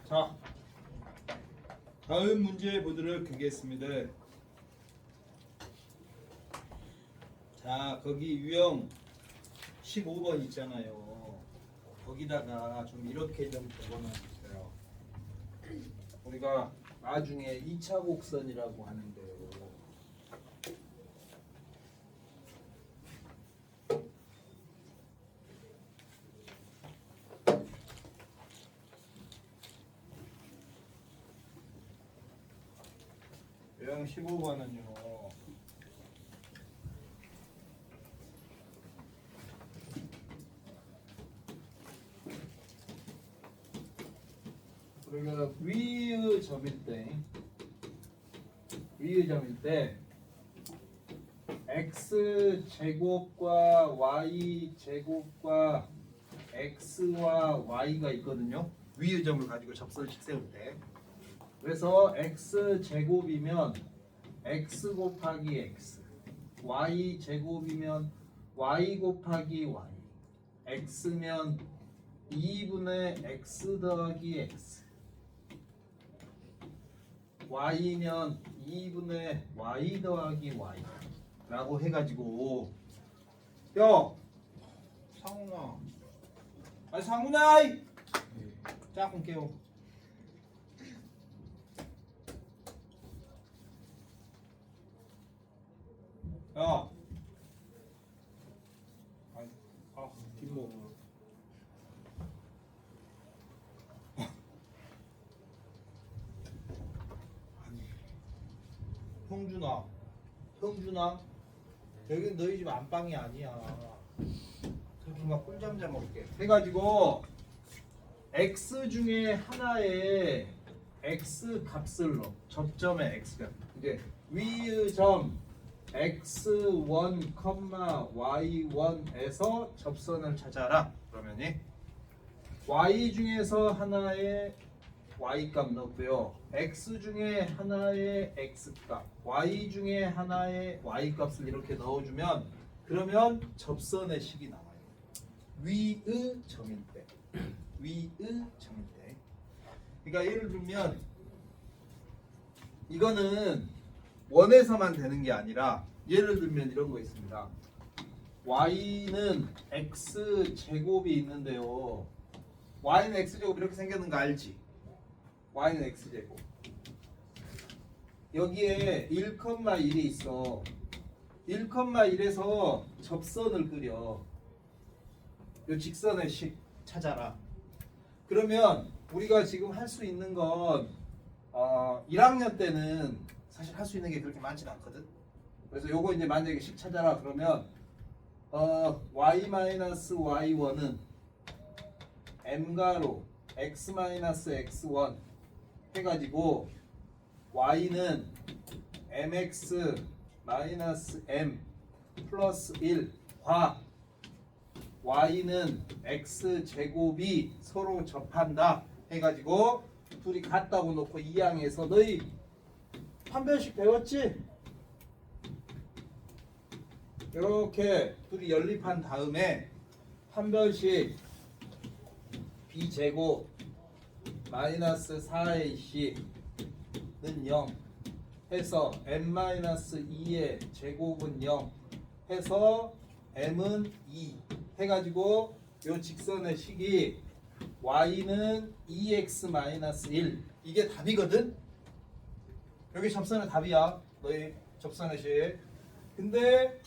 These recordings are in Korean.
자, 다음 문제 보도록 하겠습니다. 자, 거기 유형 15번 있잖아요. 거기다가 좀 이렇게 좀 적어놔주세요. 우리가 나중에 2차 곡선이라고 하는데요. 유형 15번은요. 우리가 위의 점일 때 x 제곱과 y 제곱과 x와 y가 있거든요. 위의 점을 가지고 접선식 세울 때. 그래서 x 제곱이면 x 곱하기 x, y 제곱이면 y 곱하기 y, x면 2분의 x 더하기 x, y면 2분의 y 더하기 y 라고 해가지고 야 상훈아, 아니 상훈아, 짝꿍 깨워. 야, 뒷목. 형준아, 여기 너희 집 안방이 아니야. 형준아 꿀잠 자 먹게. 해가지고 x 중에 하나에 x 값을 넣어. 접점에 x가. 이제 위의 점 x1, y1에서 접선을 찾아라. 그러면이 y 중에서 하나의 y 값 넣고요. x 중에 하나의 x 값, y 중에 하나의 y 값을 이렇게 넣어주면 그러면 접선의 식이 나와요. 위의 점일 때. 그러니까 예를 들면 이거는 원에서만 되는 게 아니라 예를 들면 이런 거 있습니다. y는 x 제곱이 있는데요. y는 x 제곱 이렇게 생겼는 거 알지? y는 x 제곱. 여기에 1,1이 있어. 1,1에서 접선을 그려. 이 직선의 식 찾아라. 그러면 우리가 지금 할 수 있는 건 1학년 때는 사실 할 수 있는 게 그렇게 많지는 않거든. 그래서 요거 이제 만약에 식 찾아라 그러면 y-y1은 m가로 x-x1 해가지고 y는 mx-m 플러스 1과 y는 x제곱이 서로 접한다 해가지고 둘이 같다고 놓고 이 항에서 너희 판별식 배웠지? 이렇게 둘이 연립한 다음에 판별식 b제곱 마이너스 4ac는 0 해서 m-2의 제곱은 0 해서 m은 2 해가지고 요 직선의 식이 y는 2x-1 이게 답이거든. 여기 접선의 답이야. 너희 접선의 식. 근데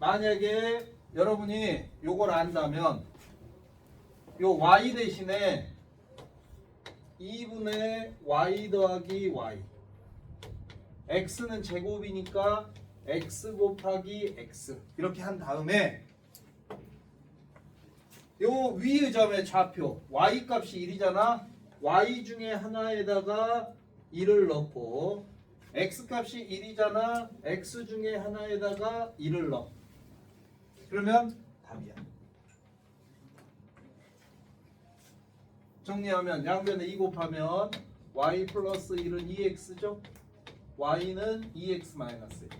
만약에 여러분이 요걸 안다면 요 y 대신에 2분의 y 더하기 y, x는 제곱이니까 x 곱하기 x 이렇게 한 다음에 요 위의 점의 좌표 y 값이 1이잖아. y 중에 하나에다가 1을 넣고 x 값이 1이잖아. x 중에 하나에다가 1을 넣어. 그러면 답이야. 정리하면 양변에 2 곱하면 y 플러스 1은 2x죠. y는 2x 마이너스 1.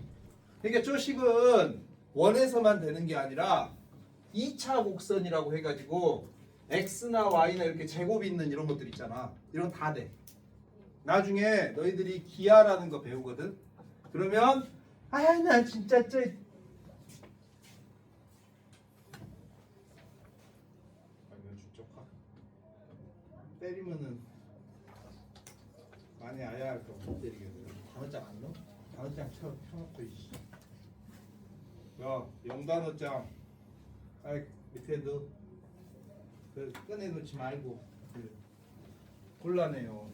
그러니까 저 식은 원에서만 되는 게 아니라 2차 곡선이라고 해가지고 x나 y나 이렇게 제곱이 있는 이런 것들 있잖아. 이런 거 다 돼. 나중에 너희들이 기하라는 거 배우거든. 그러면 나 진짜 때리면은 많이 아야 할까 못 때리겠네. 단어장 안 넣어? 단어장 펴놓고 있어. 야, 영단어장. 밑에 넣어. 꺼내놓지 말고. 곤란해요.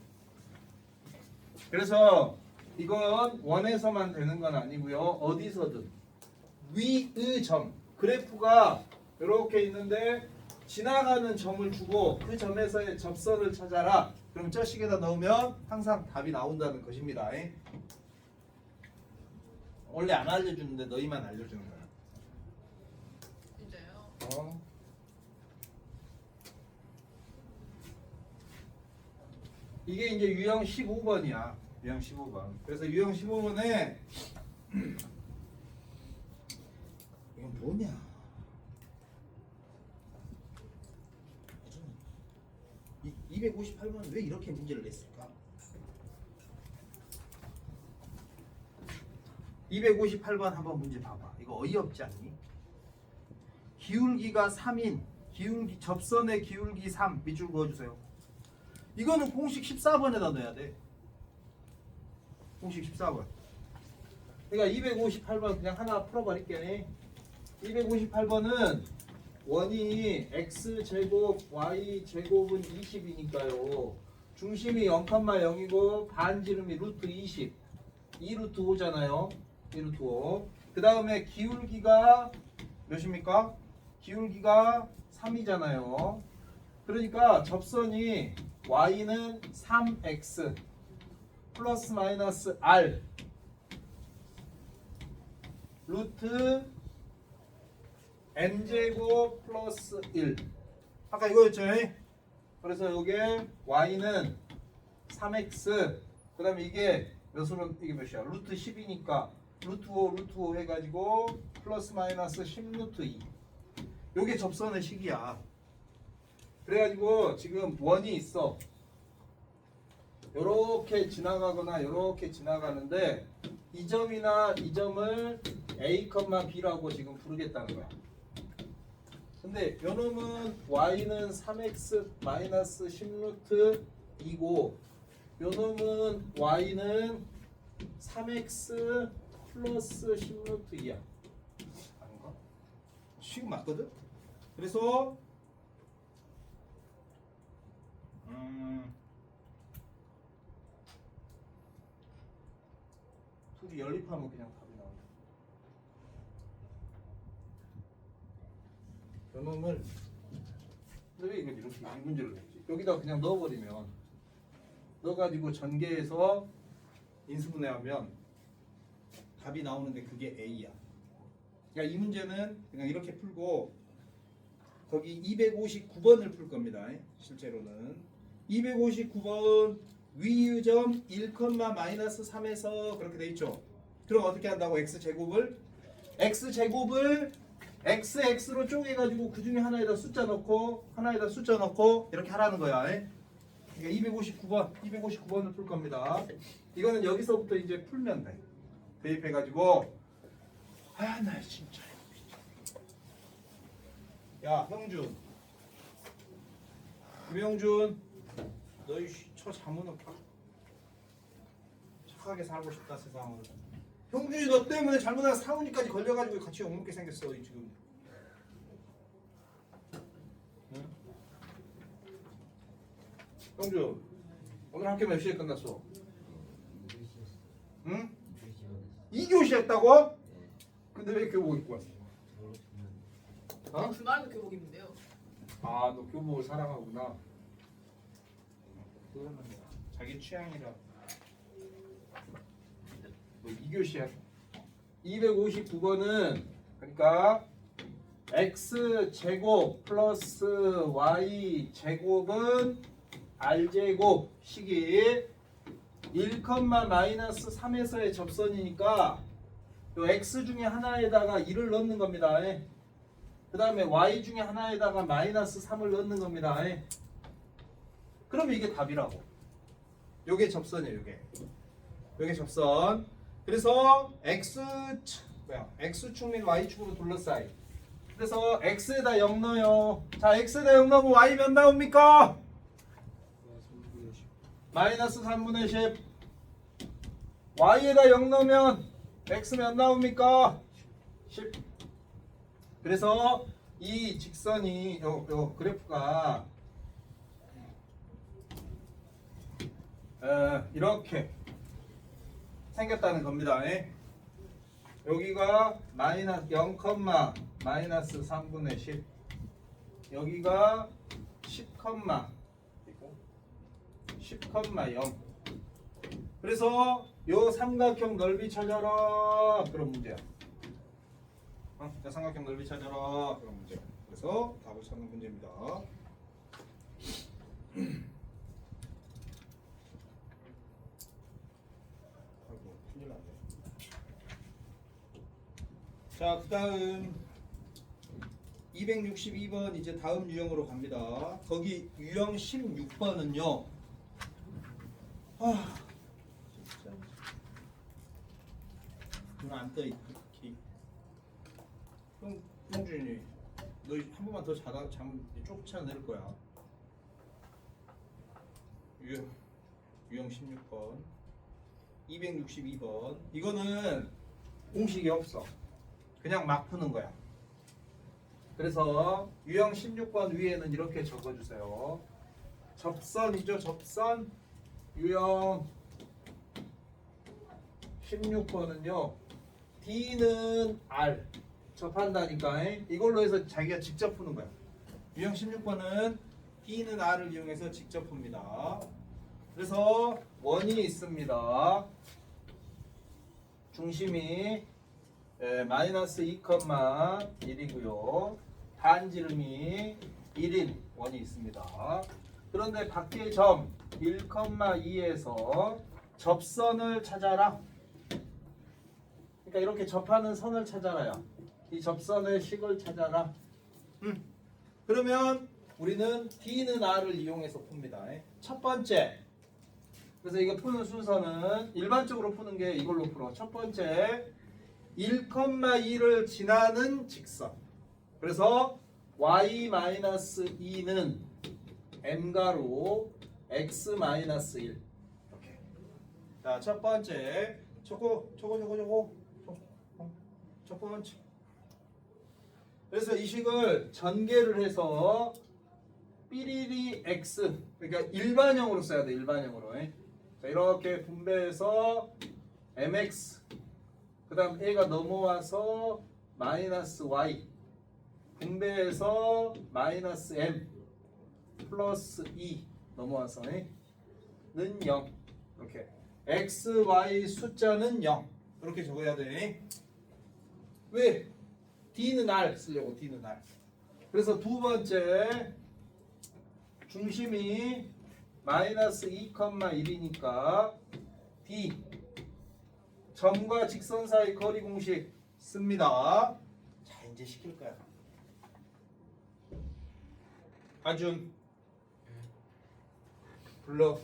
그래서 이건 원에서만 되는 건 아니고요. 어디서든 위의 점 그래프가 이렇게 있는데 지나가는 점을 주고 그 점에서의 접선을 찾아라. 그럼 저 식에다 넣으면 항상 답이 나온다는 것입니다. 원래 안 알려주는데 너희만 알려주는 거야. 진짜요? 이게 이제 유형 15번이야. 유형 15번. 그래서 유형 15번에 이건 뭐냐? 258번은 왜 이렇게 문제를 냈을까? 258번 한번 문제 봐봐. 이거 어이없지 않니? 기울기가 3인 기울기 접선의 기울기 3 밑줄 그어주세요. 이거는 공식 14번에다 넣어야 돼. 공식 14번. 그러니까 258번 그냥 하나 풀어버릴게. 258번은 원이 x제곱 y제곱은 20이니까요. 중심이 0,0이고 반지름이 루트 20. 2루트 5잖아요. 2루트 5. 그 다음에 기울기가 몇입니까? 기울기가 3이잖아요. 그러니까 접선이 y는 3x 플러스 마이너스 r 루트 n제곱 플러스 1 아까 이거였죠? 그래서 이게 y는 3x 그 다음에 이게 몇으로 이게 몇이야? 루트 10이니까 루트 5 해가지고 플러스 마이너스 10 루트 2 요게 접선의 식이야. 그래가지고 지금 원이 있어. 요렇게 지나가거나 요렇게 지나가는데 이 점이나 이 점을 A, B라고 지금 부르겠다는 거야. 근데 요 놈은 y는 3x 마이너스 10루트 2고 요 놈은 y는 3x 플러스 10루트 2야. 아닌가? 지금 맞거든? 그래서 둘이 연립하면 그냥 답이 나온다. 요놈을 근데 왜 이걸 이렇게 이 문제를 냈지? 여기다 그냥 넣어버리면 넣어가지고 전개해서 인수분해하면 답이 나오는데 그게 A야. 그러니까 이 문제는 그냥 이렇게 풀고 거기 259번을 풀 겁니다. 실제로는 259번 위유점 1, 마이너스 3에서 그렇게 돼 있죠. 그럼 어떻게 한다고? x제곱을 x로 쪼개가지고 그 중에 하나에다 숫자 넣고 이렇게 하라는 거야. 그러니까 259번을 풀 겁니다. 이거는 여기서부터 이제 풀면 돼. 대입해가지고 나 진짜 야 형준 김형준 너희 처 자문을 착하게 살고 싶다 세상을. 형준이 너 때문에 잘못하다 사훈이까지 걸려가지고 같이 욕먹게 생겼어 지금. 응? 형준 오늘 학교 몇 시에 끝났어? 응? 2교시 했다고? 근데 왜 교복 입고 왔어? 주말에도 교복 입는데요. 아, 너 교복을 사랑하구나. 그거는 자기 취향이라. 뭐 2교시야. 259번은 그러니까 x 제곱 플러스 y 제곱은 r 제곱 식이 1, 마이너스 3에서의 접선이니까 요 x 중에 하나에다가 1을 넣는 겁니다. 그 다음에 y 중에 하나에다가 마이너스 3을 넣는 겁니다. 그러면 이게 답이라고. 요게 접선이에요. 요게 접선. 그래서 x축 및 y축으로 둘러싸이. 그래서 x에다 0 넣어요. 자, x에다 0 넣으면 y 몇 나옵니까? 마이너스 3분의 10. y에다 0 넣으면 x 몇 나옵니까? 10. 그래서 이 직선이 요 그래프가 이렇게 생겼다는 겁니다. 여기가 마이너스 0, 마이너스 3분의 10. 여기가 10, 10,0. 그래서 요 삼각형 넓이 찾아라. 그런 문제야. 요 삼각형 넓이 찾아라. 그런 문제야. 그래서 답을 찾는 문제입니다. 아이고, 큰일 났네. 자, 그 다음 262번 이제 다음 유형으로 갑니다. 거기 유형 16번은요. 진짜 눈 안 떠 있기. 형준이 너 한 번만 더 자다 잠 쫓아낼 거야. 유형 16번 262번 이거는 공식이 없어. 그냥 막 푸는 거야. 그래서 유형 16번 위에는 이렇게 적어주세요. 접선이죠. 접선. 유형 16번은요. D는 R 접한다니까. 이걸로 해서 자기가 직접 푸는 거야. 유형 16번은 D는 R을 이용해서 직접 풉니다. 그래서 원이 있습니다. 중심이 마이너스 2,1이고요. 반지름이 1인 원이 있습니다. 그런데 밖의 점 1,2에서 접선을 찾아라. 그러니까 이렇게 접하는 선을 찾아라요. 이 접선의 식을 찾아라. 그러면 우리는 D는 R을 이용해서 풉니다. 첫 번째. 그래서 이거 푸는 순서는 일반적으로 푸는 게 이걸로 풀어. 첫 번째 1,2를 지나는 직선. 그래서 y-2는 m가로 x-1 이렇게. 자, 첫 번째 저거 첫 번째. 그래서 이 식을 전개를 해서 삐리리 x 그러니까 일반형으로 써야 돼. 일반형으로. 자, 이렇게 분배해서 mx 그 다음 a가 넘어와서 마이너스 y 분배해서 마이너스 m 플러스 2 넘어와서 는 0 이렇게 x, y 숫자는 0 이렇게 적어야 돼. 왜? D는 R 쓰려고. D는 R. 그래서 두 번째 중심이 마이너스 2,1이니까 D 점과 직선 사이 거리 공식 씁니다. 자, 이제 시킬 거야. 하준 불러.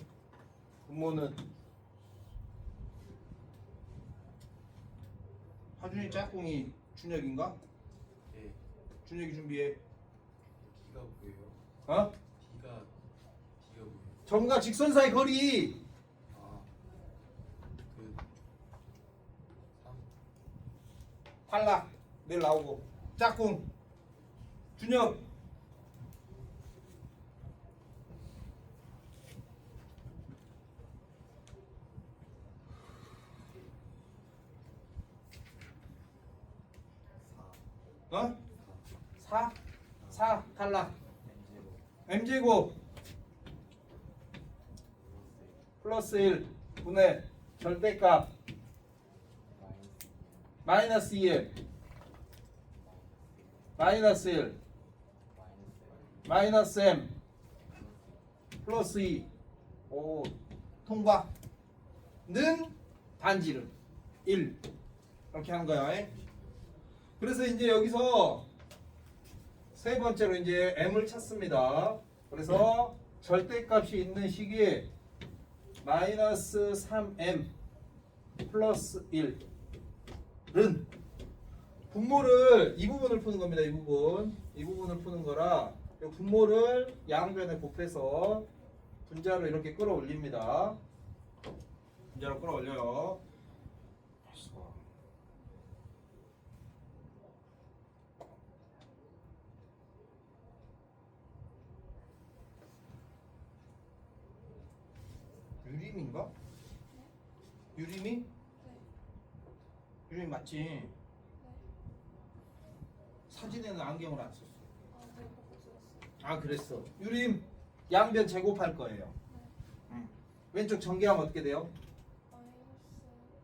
부모는 하준이 짝꿍이 준혁인가? 네. 준혁이 준비해. D가 뭐예요? 어? D가 뭐예요? 점과 직선 사이 거리. 아, 그 3. 탈락. 내일 나오고. 짝꿍. 준혁. 어? 4 탈락. m제곱 플러스 1 분의 절대값 마이너스 2 마이너스 1 마이너스 m 플러스 2 오 통과 는 반지름 1 이렇게 하는 거야. 그래서 이제 여기서 세 번째로 이제 m을 찾습니다. 그래서 절대값이 있는 식이 마이너스 3m 플러스 1은 분모를 이 부분을 푸는 겁니다. 이 부분을 푸는 거라 이 분모를 양변에 곱해서 분자로 이렇게 끌어올립니다. 분자로 끌어올려요. 유림인가? 유림이? 유림 맞지? 사진에는 안경을 안 썼어. 아 그랬어. 유림 양변 제곱할 거예요. 왼쪽 전개하면 어떻게 돼요?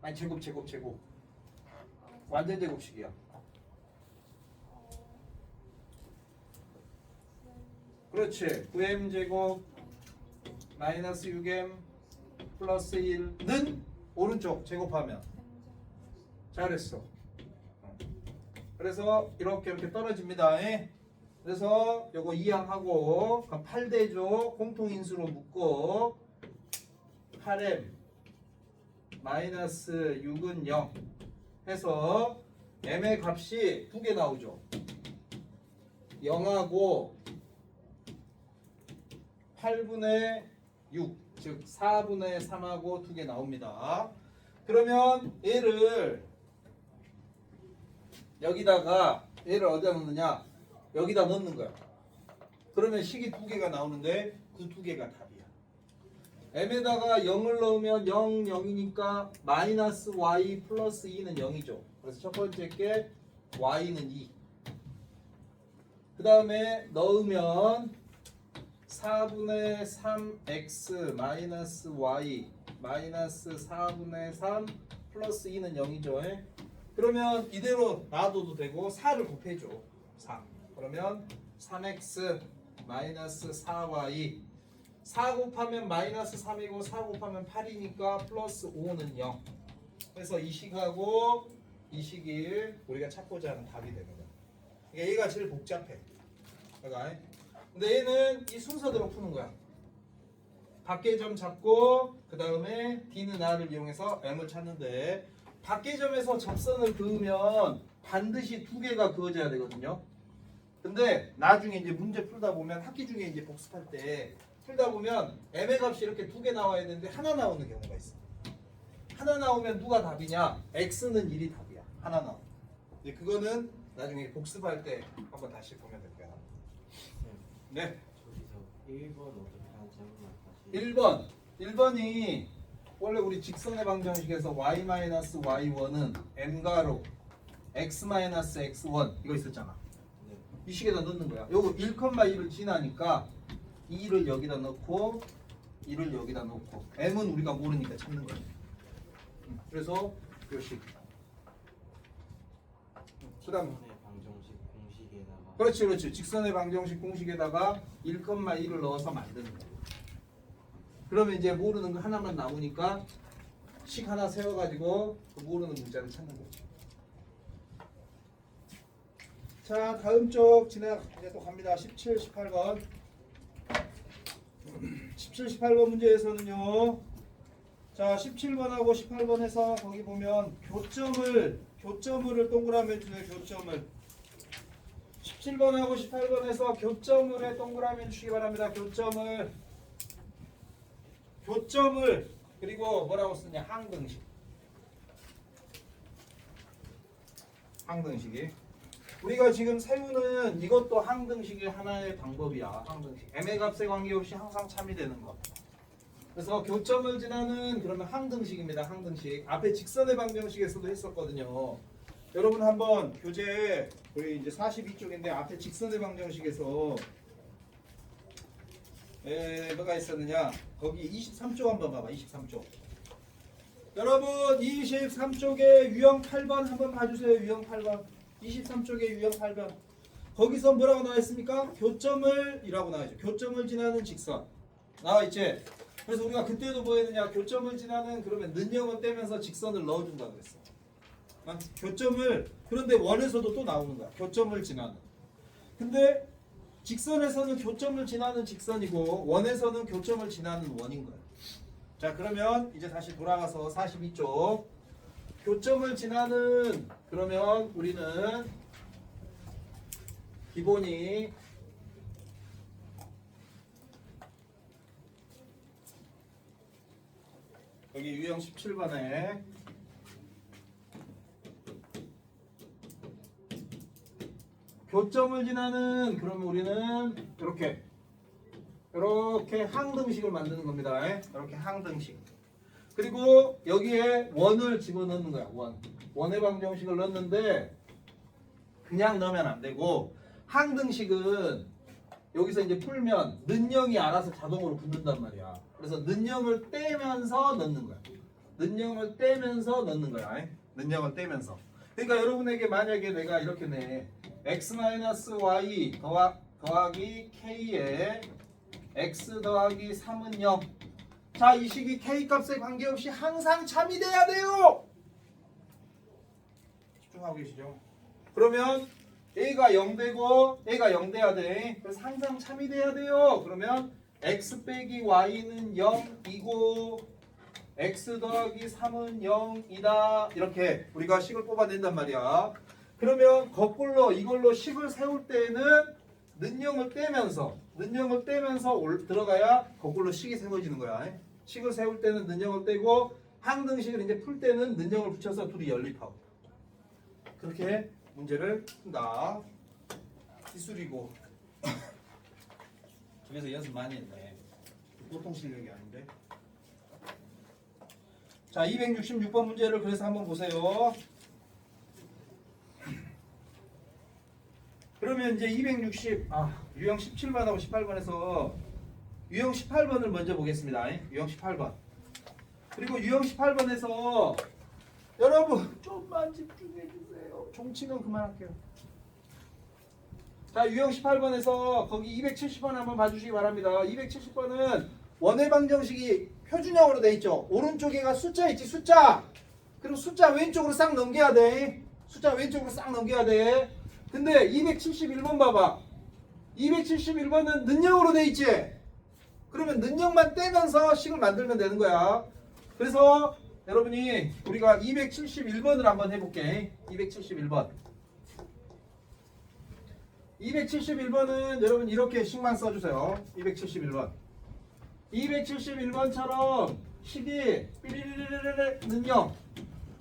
아니 제곱. 완전 제곱식이야. 그렇지. 9m 제곱 마이너스 6m 플러스 1는 오른쪽 제곱하면 잘했어. 그래서 이렇게 떨어집니다. 그래서 요거 이항하고 8대죠. 공통인수로 묶고 8m 마이너스 6은 0 해서 m의 값이 두 개 나오죠. 0하고 8분의 6, 즉 4분의 3하고 두 개 나옵니다. 그러면 얘를 여기다가 얘를 어디다 넣느냐? 여기다 넣는 거야. 그러면 식이 두 개가 나오는데 그 두 개가 답이야. m에다가 0을 넣으면 0, 0이니까 마이너스 y 플러스 2는 0이죠. 그래서 첫 번째 게 y는 2. 그 다음에 넣으면 4분의 3x 마이너스 y 마이너스 4분의 3 플러스 2는 0이죠. 그러면 이대로 놔둬도 되고 4를 곱해줘. 4. 그러면 3x 마이너스 4y 4 곱하면 마이너스 3이고 4 곱하면 8이니까 플러스 5는 0. 그래서 이 식하고 이 식이 우리가 찾고자 하는 답이 되는 거야. 그러니까 얘가 제일 복잡해. 그러니까 근데 얘는 이 순서대로 푸는 거야. 밖의 점 잡고 그 다음에 D는 R을 이용해서 M을 찾는데 밖의 점에서 접선을 그으면 반드시 두 개가 그어져야 되거든요. 근데 나중에 이제 문제 풀다 보면 학기 중에 이제 복습할 때 풀다 보면 M의 값이 이렇게 두 개 나와야 되는데 하나 나오는 경우가 있어. 하나 나오면 누가 답이냐? X는 1이 답이야. 하나 나오면. 이제 그거는 나중에 복습할 때 한번 다시 보면 될 거야. 네. 저기서 1번 어떻게 하는지 한 번만 다시. 1번이 원래 우리 직선의 방정식에서 y-y1은 m가로 x-x1 이거 있었잖아. 네. 이 식에다 넣는 거야. 요거 1,2를 지나니까 2를 여기다 넣고 2를 여기다 넣고 m은 우리가 모르니까 찾는 거야. 그래서 요 식. 그다음 직선의 방정식 공식에다가. 그렇지. 직선의 방정식 공식에다가 1,2를 넣어서 만드는 거야. 그러면 이제 모르는 거 하나만 나오니까 식 하나 세워가지고 그 모르는 문자를 찾는 거죠. 자, 다음 쪽 이제 또 갑니다. 17, 18번. 17, 18번 문제에서는요. 자, 17번하고 18번에서 거기 보면 교점을 동그라미 주세요. 교점을. 17번하고 18번에서 교점을 동그라미 주시기 바랍니다. 교점을 그리고 뭐라고 쓰냐? 항등식이 우리가 지금 세우는 이것도 항등식의 하나의 방법이야. 항등식 m의 값에 관계없이 항상 참이되는 거. 그래서 교점을 지나는 그러면 항등식입니다. 항등식 앞에 직선의 방정식에서도 했었거든요. 여러분 한번 교재 우리 이제 42쪽인데 앞에 직선의 방정식에서 뭐가 있었느냐? 거기 23쪽 한번 봐봐. 23쪽. 여러분 23쪽에 유형 8번 한번 봐주세요. 유형 8번. 23쪽에 유형 8번. 거기서 뭐라고 나와 있습니까? 교점을 이라고 나와 있죠. 교점을 지나는 직선. 나와 있지? 그래서 우리가 그때도 뭐 했느냐? 교점을 지나는 그러면 는영은 떼면서 직선을 넣어준다 그랬어. 교점을 그런데 원에서도 또 나오는 거야. 교점을 지나는. 근데 직선에서는 교점을 지나는 직선이고 원에서는 교점을 지나는 원인 거예요. 자, 그러면 이제 다시 돌아가서 42쪽 교점을 지나는 그러면 우리는 기본이 여기 유형 17번에 교점을 지나는 그러면 우리는 이렇게 항등식을 만드는 겁니다. 이렇게 항등식. 그리고 여기에 원을 집어넣는 거야. 원의 방정식을 넣는데 그냥 넣으면 안 되고 항등식은 여기서 이제 풀면 는영이 알아서 자동으로 붙는단 말이야. 그래서 는영을 떼면서 넣는 거야. 는영을 떼면서 넣는 거야. 는영을 떼면서. 그러니까 여러분에게 만약에 내가 이렇게 내 x-y 더하기 k에 x 더하기 3은 0. 자, 이 식이 k 값에 관계없이 항상 참이 돼야 돼요. 집중하고 계시죠? 그러면 a가 0 되고 a가 0 돼야 돼. 그래서 항상 참이 돼야 돼요. 그러면 x 빼기 y는 0이고 x 더하기 3은 0이다. 이렇게 우리가 식을 뽑아낸단 말이야. 그러면 거꾸로 이걸로 식을 세울 때는 는영을 떼면서 들어가야 거꾸로 식이 세워지는 거야. 식을 세울 때는 는영을 떼고 항등식을 이제 풀 때는 는영을 붙여서 둘이 연립하고. 그렇게 문제를 푼다. 기술이고. 집에서 연습 많이 했네. 보통 실력이 아닌데. 자, 266번 문제를 그래서 한번 보세요. 그러면 이제 유형 17번하고 18번에서 유형 18번을 먼저 보겠습니다. 유형 18번. 그리고 유형 18번에서 여러분 좀만 집중해 주세요. 종치는 그만할게요. 자, 유형 18번에서 거기 270번 한번 봐주시기 바랍니다. 270번은 원의 방정식이 표준형으로 돼 있죠. 오른쪽에가 숫자 있지, 숫자. 그럼 숫자 왼쪽으로 싹 넘겨야 돼. 숫자 왼쪽으로 싹 넘겨야 돼. 근데 271번 봐봐. 271번은 는영으로 돼 있지. 그러면 는영만 떼면서 식을 만들면 되는 거야. 그래서 여러분이 우리가 271번을 한번 해볼게. 271번. 271번은 여러분 이렇게 식만 써주세요. 271번. 271번처럼 식이 삐리리리리리 는영,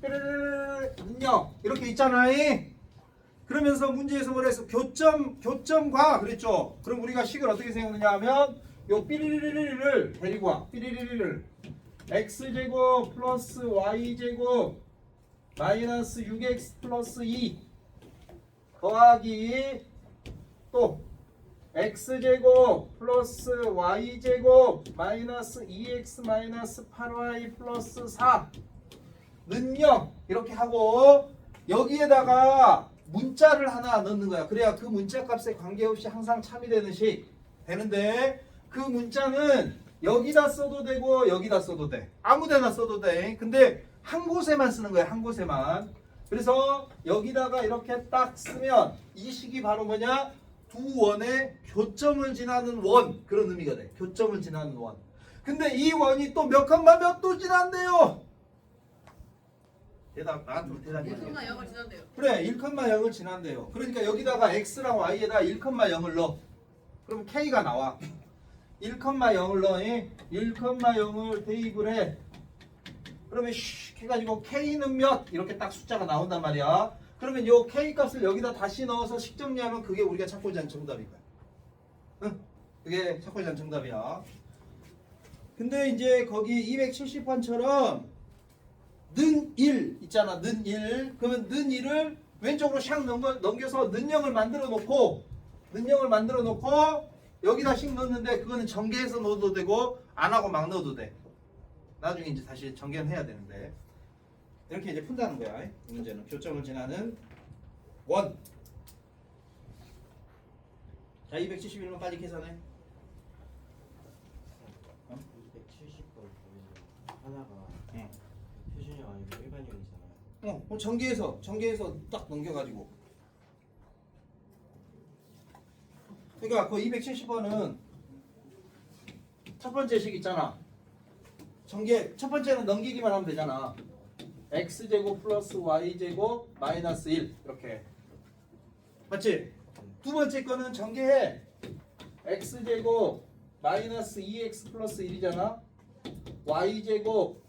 는영 이렇게 있잖아요. 그러면서 문제에서 뭐랬어? 교점과 그랬죠. 그럼 우리가 식을 어떻게 세우느냐 하면 요 삐리리리를 데리고 와. 삐리리리를 x제곱 플러스 y제곱 마이너스 6x 플러스 2 더하기 또 x제곱 플러스 y제곱 마이너스 2x 마이너스 8y 플러스 4 는영 이렇게 하고 여기에다가 문자를 하나 넣는 거야. 그래야 그 문자 값에 관계없이 항상 참이 되는 식 되는데 그 문자는 여기다 써도 되고 여기다 써도 돼. 아무 데나 써도 돼. 근데 한 곳에만 쓰는 거야. 한 곳에만. 그래서 여기다가 이렇게 딱 쓰면 이 식이 바로 뭐냐? 두 원의 교점을 지나는 원. 그런 의미가 돼. 교점을 지나는 원. 근데 이 원이 또 몇 칸만 몇 도 지난대요? 나한테 대답해. 1컴마 0을 지난대요. 그래, 1,0을 지난대요. 그러니까 여기다가 x랑 y에다 1,0을 넣어. 그럼 k가 나와. 1,0을 넣어. 1,0을 대입을 해. 그러면 슉 해가지고 k는 몇? 이렇게 딱 숫자가 나온단 말이야. 그러면 요 k 값을 여기다 다시 넣어서 식 정리하면 그게 우리가 찾고자 하는 정답인 거야. 응? 그게 찾고자 하는 정답이야. 근데 이제 거기 270번처럼 는 1 있잖아. 는 1. 그러면 는 1을 왼쪽으로 샥 넘겨서 는영을 만들어 놓고 여기다 식 넣는데 그거는 전개해서 넣어도 되고 안 하고 막 넣어도 돼. 나중에 이제 다시 전개는 해야 되는데 이렇게 이제 푼다는 거야. 이 문제는 교점을 지나는 원. 자, 271번 빨리 계산해. 270번 보면 하나가 응. 표준형 아니고 일반형이잖아요. 전개해서 딱 넘겨가지고 그러니까 그 270번은 첫 번째 식 있잖아. 전개 첫 번째는 넘기기만 하면 되잖아. x제곱 플러스 y제곱 마이너스 1 이렇게. 맞지? 두 번째 거는 전개해. x제곱 마이너스 2x 플러스 1이잖아. y제곱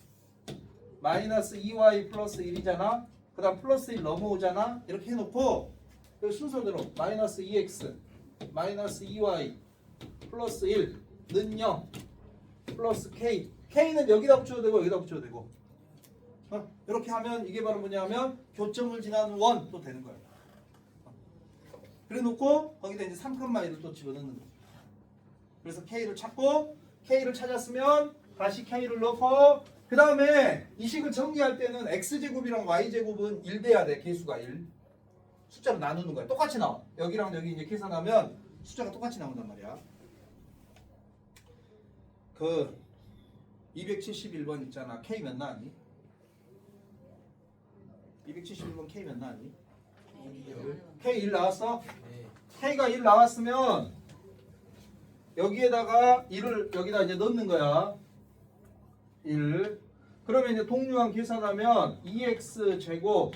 마이너스 2y 플러스 1이잖아. 그 다음 플러스 1 넘어오잖아. 이렇게 해놓고 그 순서대로 마이너스 2x 마이너스 2y 플러스 1는 0 플러스 k k는 여기다 붙여도 되고 여기다 붙여도 되고 이렇게 하면 이게 바로 뭐냐면 교점을 지나는 원 또 되는 거예요. 그래 놓고 거기다 이제 3,1을 또 집어넣는 거죠. 그래서 k를 찾고 k를 찾았으면 다시 k를 넣고 그 다음에 이 식을 정리할 때는 x제곱이랑 y제곱은 1 돼야 돼. 개수가 1 숫자로 나누는 거야. 똑같이 나와. 여기랑 여기 이제 계산하면 숫자가 똑같이 나온단 말이야. 그 271번 있잖아. K 몇 나왔니? 271번 K 몇 나왔니? K 1 나왔어? 네. K가 1 나왔으면 여기에다가 1을 여기다 이제 넣는 거야. 1. 그러면 이제 동류항 계산하면 2x 제곱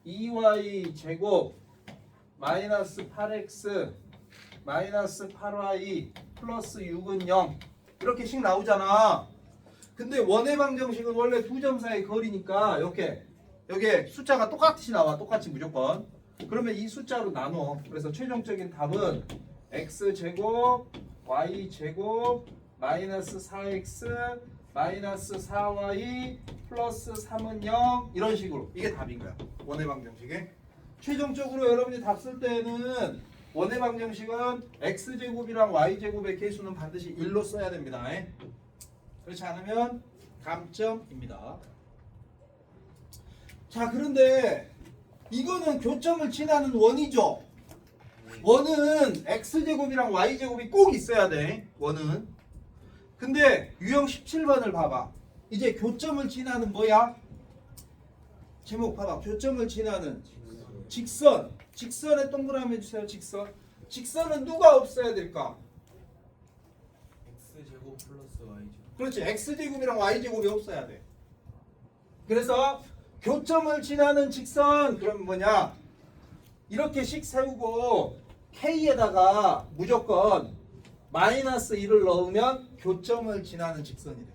2y 제곱 마이너스 8x 마이너스 8y 플러스 6은 0 이렇게 식 나오잖아. 근데 원의 방정식은 원래 두 점 사이의 거리니까 이렇게 여기에 숫자가 똑같이 나와. 똑같이 무조건. 그러면 이 숫자로 나눠. 그래서 최종적인 답은 x제곱 y제곱 마이너스 4x 마이너스 4y 플러스 3은 0 이런 식으로 이게 답인 거야. 원의 방정식에. 최종적으로 여러분이 답 쓸 때는 원의 방정식은 x제곱이랑 y제곱의 개수는 반드시 1로 써야 됩니다. 그렇지 않으면 감점입니다. 자, 그런데 이거는 교점을 지나는 원이죠. 원은 x제곱이랑 y제곱이 꼭 있어야 돼. 원은. 근데 유형 17번을 봐봐. 이제 교점을 지나는 뭐야? 제목 봐봐. 교점을 지나는 직선. 직선에 동그라미 해주세요. 직선. 직선은 누가 없어야 될까? x제곱 플러스 y제곱. 그렇지. x제곱이랑 y제곱이 없어야 돼. 그래서 교점을 지나는 직선 그러면 뭐냐? 이렇게 식 세우고 k에다가 무조건 마이너스 1을 넣으면 교점을 지나는 직선이 돼.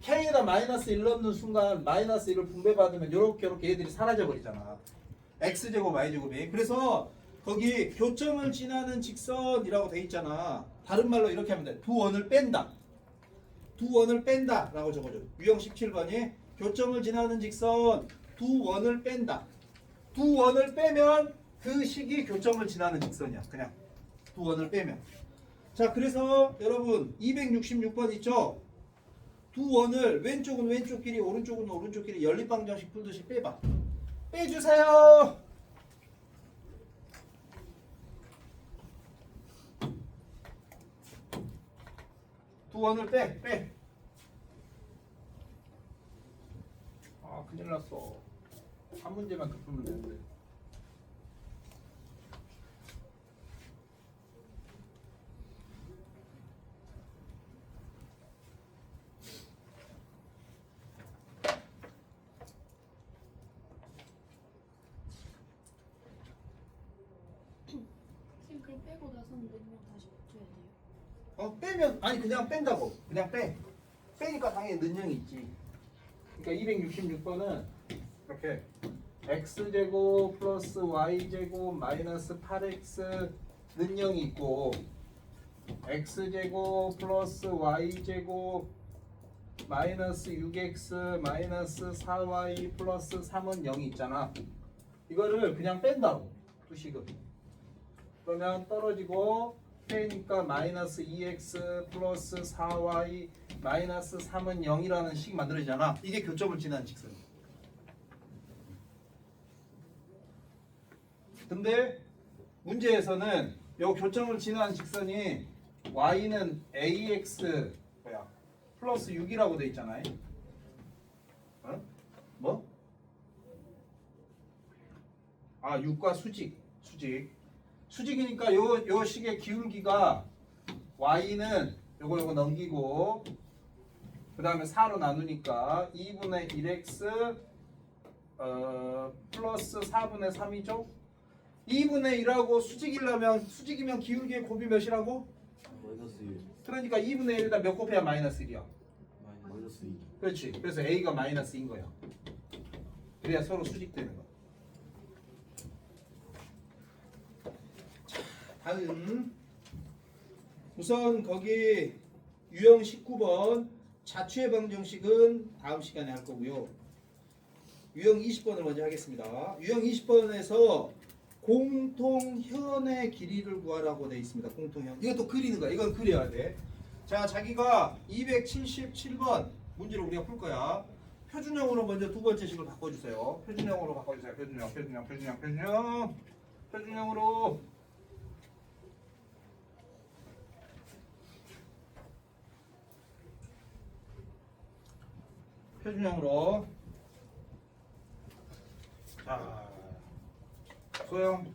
k에다 마이너스 1 넣는 순간 마이너스 1을 분배받으면 요렇게 얘들이 사라져 버리잖아. x제곱 y제곱이. 그래서 거기 교점을 지나는 직선이라고 돼 있잖아. 다른 말로 이렇게 하면 돼. 두 원을 뺀다. 두 원을 뺀다 라고 적어줘. 유형 17번이 교점을 지나는 직선 두 원을 뺀다. 두 원을 빼면 그 식이 교점을 지나는 직선이야. 그냥 두 원을 빼면. 자, 그래서 여러분 266번 있죠? 두 원을 왼쪽은 왼쪽끼리 오른쪽은 오른쪽끼리 연립방정식 풀듯이 빼봐. 빼주세요. 두 원을 빼. 아, 큰일 났어. 한 문제만 더 풀면 되는데. 선생님 그럼 빼고 나서는 몇 명 다시 붙여야 돼요? 빼면 아니 그냥 뺀다고. 그냥 빼. 빼니까 당연히 는형이 있지. 그러니까 266번은 이렇게 x제곱 플러스 y제곱 마이너스 8x 는형이 있고 x제곱 플러스 y제곱 마이너스 6x 마이너스 4y 플러스 3은 0이 있잖아. 이거를 그냥 뺀다고. 두 식을. 그러면 떨어지고 k니까 마이너스 2x 플러스 4y 마이너스 3은 0이라는 식 만들어지잖아. 이게 교점을 지나는 직선이야. 근데 문제에서는 요 교점을 지나는 직선이 y는 ax 플러스 6이라고 돼 있잖아요. 어? 뭐? 아, 6과 수직. 수직이니까 요 식의 기울기가 y는 요거 넘기고 그 다음에 4로 나누니까 2분의 1x 플러스 4분의 3이죠. 2분의 1하고 수직이면 기울기의 곱이 몇이라고? 마이너스 1 그러니까 2분의 1에다 몇 곱해야 마이너스 1이야? 마이너스 2 그렇지. 그래서 a가 마이너스인 거야. 그래야 서로 수직되는 거야. 자, 다음 우선 거기 유형 19번 자취의 방정식은 다음 시간에 할 거고요. 유형 20번을 먼저 하겠습니다. 유형 20번에서 공통현의 길이를 구하라고 되어 있습니다. 공통현. 이것도 그리는 거야. 이건 그려야 돼. 자, 자기가 277번 문제를 우리가 풀 거야. 표준형으로 먼저 두 번째 식을 바꿔주세요. 표준형으로 바꿔주세요. 표준형으로. 표준형으로. 자, 소영.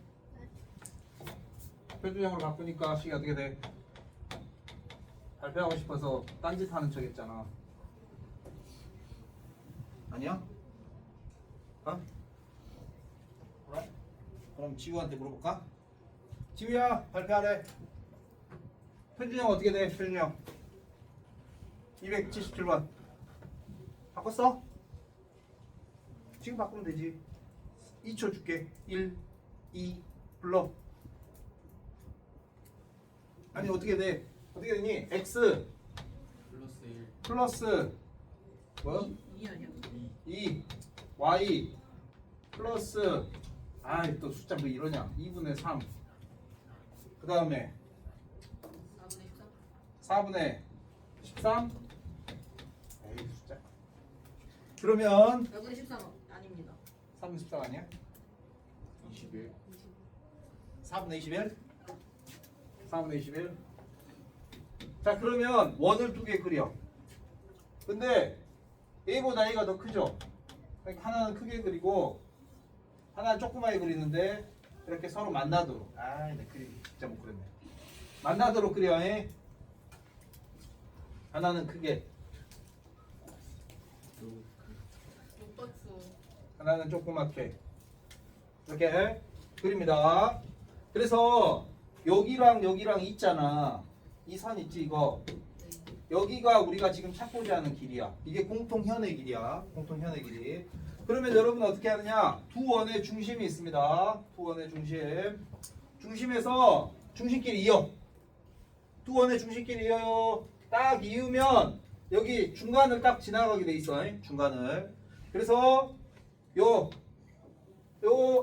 표준형으로 바꾸니까 식이 어떻게 돼? 발표하고 싶어서 딴짓하는 척 했잖아. 아니야? 어? 그래? 그럼 지우한테 물어볼까? 지우야, 발표하래. 표준형 어떻게 돼? 표준형 277번 바꿨어? 지금 바꾸면 되지. 2초 줄게. 1, 2 불러. 아니 어떻게 돼? 어떻게 되니? x 플러스 1 플러스 뭐? 2 아니야? 2 y 플러스 아이 또 숫자 뭐 이러냐? 2분의 3 그 다음에 4분의 13 에이 숫자 그러면 4분의 13 아닙니다. 3분의 13 아니야? 21 4분의 21? 4분의 21? 자 그러면 원을 두 개 그려. 근데 A보다 A가 더 크죠? 그러니까 하나는 크게 그리고 하나는 조그맣게 그리는데 이렇게 서로 만나도록. 아이 내 그리기 진짜 못 그렸네. 만나도록 그려. 하나는 크게 하나는 조그맣게 이렇게 그립니다. 그래서 여기랑 있잖아. 이 선 있지 이거. 여기가 우리가 지금 찾고자 하는 길이야. 이게 공통현의 길이야. 공통현의 길이. 그러면 여러분 어떻게 하느냐? 두 원의 중심이 있습니다. 두 원의 중심. 중심에서 중심끼리 이어. 두 원의 중심끼리 이어요. 딱 이으면 여기 중간을 딱 지나가게 돼 있어. 중간을. 그래서 요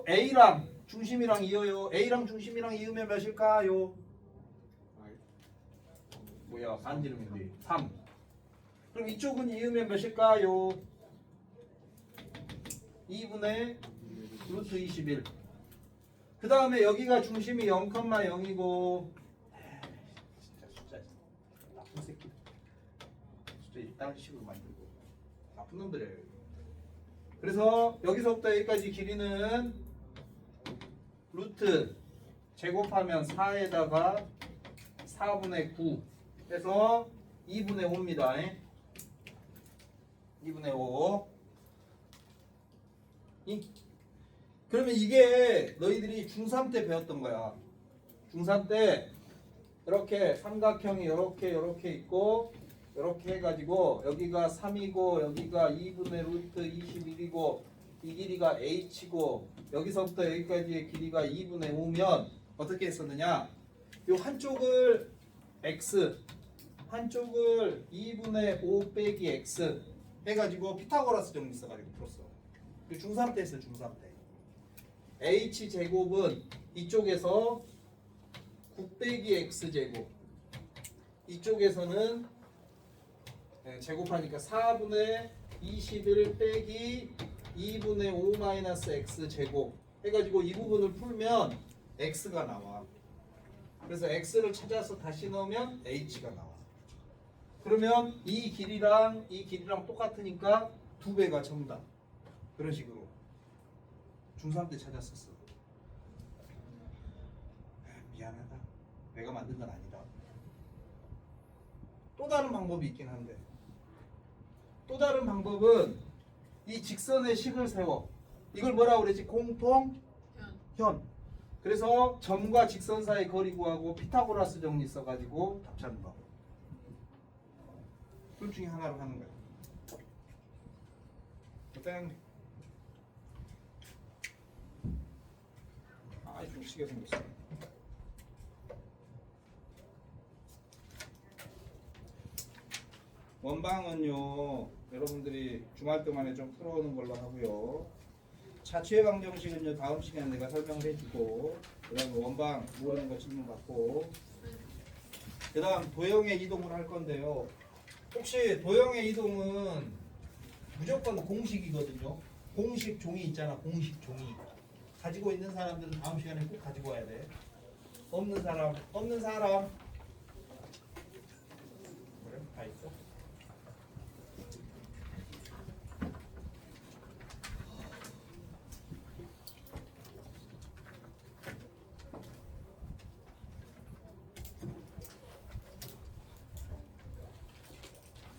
A랑 중심이랑 이어요. A랑 중심이랑 이으면 몇일까요? 뭐야 반지름인데 3. 그럼 이쪽은 이으면 몇일까요? 2분의 루트 21. 그 다음에 여기가 중심이 0,0이고 진짜 숫자 나쁜 새끼. 숫자 이딴 식으로 만들고 나쁜 놈들이에요. 그래서 여기서부터 여기까지 길이는 루트 제곱하면 4에다가 4분의 9 해서 2분의 5입니다. 2분의 5. 그러면 이게 너희들이 중3 때 배웠던 거야. 중3 때 이렇게 삼각형이 이렇게 있고 이렇게 해가지고 여기가 3이고 여기가 2분의 루트 21이고 이 길이가 h고 여기서부터 여기까지의 길이가 2분의 5면 어떻게 했었느냐? 요 한쪽을 x 한쪽을 2분의 5 빼기 x 해가지고 피타고라스 정리 써가지고 풀었어. 중3 때 했어. 중3 때 h 제곱은 이쪽에서 9 빼기 x 제곱 이쪽에서는 제곱하니까 4분의 21 빼기 2분의 5 마이너스 x 제곱 해가지고 이 부분을 풀면 x가 나와. 그래서 x를 찾아서 다시 넣으면 h가 나와. 그러면 이 길이랑 똑같으니까 2배가 정답. 그런 식으로 중3 때 찾았었어. 미안하다. 내가 만든 건 아니다. 또 다른 방법이 있긴 한데 또 다른 방법은 이 직선의 식을 세워. 이걸 뭐라고 그랬지? 공통현. 그래서 점과 직선 사이 거리 구하고 피타고라스 정리 써가지고 답 찾는 법. 둘 중에 하나로 하는 거야. 땡. 아, 중식게 생겼어. 원방은요, 여러분들이 주말 동안에 좀 풀어오는 걸로 하고요. 자취의 방정식은요, 다음 시간에 내가 설명을 해주고, 그다음에 원방 모르는 거 질문 받고, 그다음 도형의 이동을 할 건데요. 혹시 도형의 이동은 무조건 공식이거든요. 공식 종이 있잖아, 공식 종이. 가지고 있는 사람들은 다음 시간에 꼭 가지고 와야 돼. 없는 사람. 그래, 다 있어.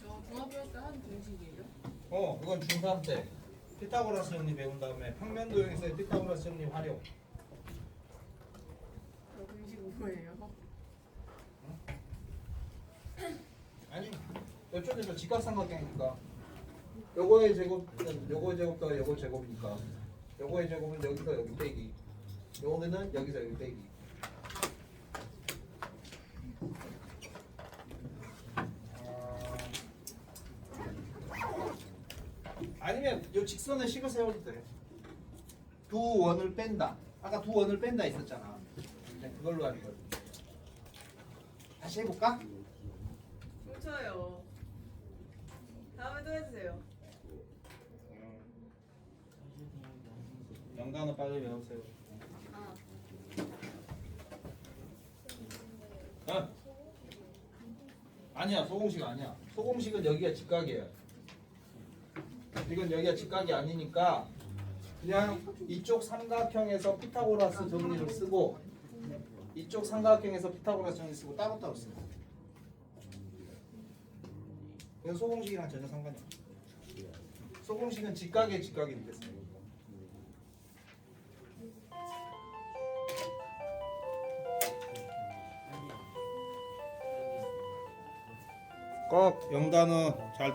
저 중학교 때 한 공식이에요? 이건 중3 때 피타고라스 정리 배운 다음에 평면도형에서의 피타고라스 정리 활용. 저 공식 뭐예요? 아니, 이쪽에서 직각삼각형이니까 요거의 제곱은 요거의 제곱 더하기 요거 제곱이니까 요거의 제곱은 여기서 여기 빼기, 요거는 여기서 여기 빼기. 아니면 요 직선의 식을 세워도 돼. 두 원을 뺀다. 아까 두 원을 뺀다 있었잖아. 그냥 그걸로 하는 거지. 다시 해볼까? 훔쳐요. 다음에 또 해주세요. 영단어 빨리 외우세요. 아, 아니야, 소공식 아니야. 소공식은 여기가 직각이에요. 이건 여기가 직각이 아니니까 그냥 이쪽 삼각형에서 피타고라스 정리를 쓰고 이쪽 삼각형에서 피타고라스 정리 쓰고 따로따로 쓰고. 이건 소공식이랑 전혀 상관이 없어. 소공식은 직각의 직각이 됐어요. 꼭 영단어 잘